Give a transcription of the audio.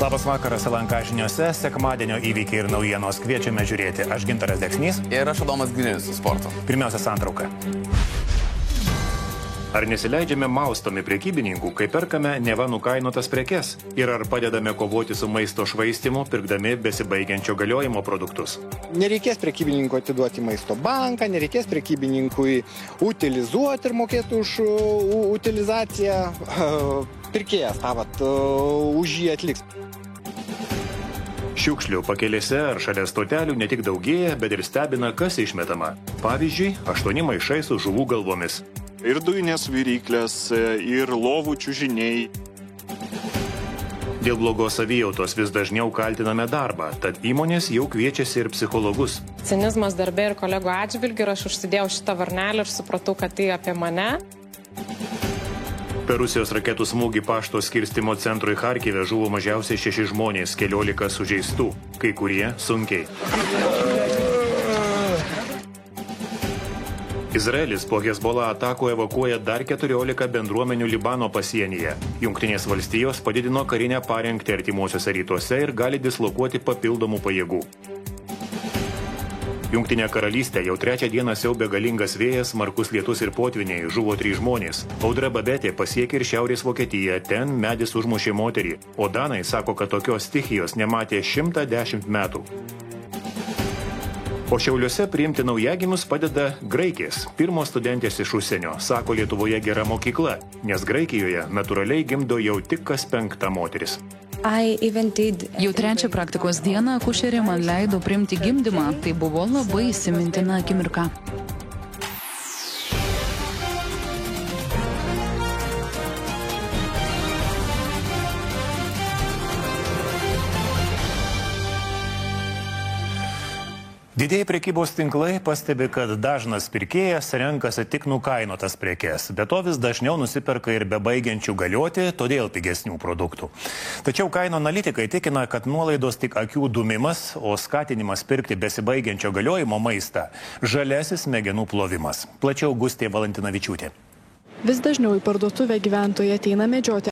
Labas vakaras LNK žiniose, sekmadienio įvykiai ir naujienos kviečiame žiūrėti. Aš Gintaras Deksnys. Ir aš Adomas Grinis su sportu. Pirmiausia santrauka. Ar nesileidžiame maustomi prekybininkų, kai perkame neva nukainotas prekes? Ir ar padedame kovoti su maisto švaistymu, pirkdami besibaigiančio galiojimo produktus? Nereikės prekybininkų atiduoti maisto banką, nereikės prekybininkui utilizuoti ir mokėti už utilizaciją. Pirkėjas už jį atliks. Šiukšlių pakelėse ar šalia stotelių ne tik daugėja, bet ir stebina, kas išmetama. Pavyzdžiui, 8 maišai su žuvų galvomis. Ir dujinės viryklės, ir lovų čiužiniai. Dėl blogos savijautos vis dažniau kaltiname darbą, tad įmonės jau kviečiasi ir psichologus. Cinizmas darbė ir kolegų atžvilgių, ir aš užsidėjau šitą varnelį ir supratau, kad tai apie mane. Per Rusijos raketų smūgį pašto skirstymo centrui Charkive žuvo mažiausiai 6 žmonės, 14 sužeistų, kai kurie sunkiai. Izraelis po Hezbollah atakų evakuoja dar 14 bendruomenių Libano pasienyje. Jungtinės valstijos padidino karinę parengtį artimuosiuose rytuose ir gali dislokuoti papildomų pajėgų. Jungtinė karalystė jau 3 dieną siaubė galingas vėjas, smarkus lietus ir potviniai, žuvo 3 žmonės. Audra Babetė pasiekė ir Šiaurės Vokietiją, ten medis užmušė moterį, o danai sako, kad tokios stichijos nematė 110 metų. O Šiauliuose priimti naujagimius padeda graikės, pirmos studentės iš užsienio, sako Lietuvoje gera mokykla, nes Graikijoje natūraliai gimdo jau tik kas 5 moteris. Jau 3 praktikos dieną akušerė man leido priimti gimdymą, tai buvo labai įsimintina akimirka. Didieji prekybos tinklai pastebi, kad dažnas pirkėjas renkasi tik nukainotas prekes, bet to vis dažniau nusiperka ir bebaigiančių galioti, todėl pigesnių produktų. Tačiau kainų analitikai tikina, kad nuolaidos tik akių dūmimas, o skatinimas pirkti besibaigiančio galiojimo maistą – žaliasis smegenų plovimas. Plačiau Gustė Valentinavičiūtė. Vis dažniau į parduotuvę gyventojai ateina medžioti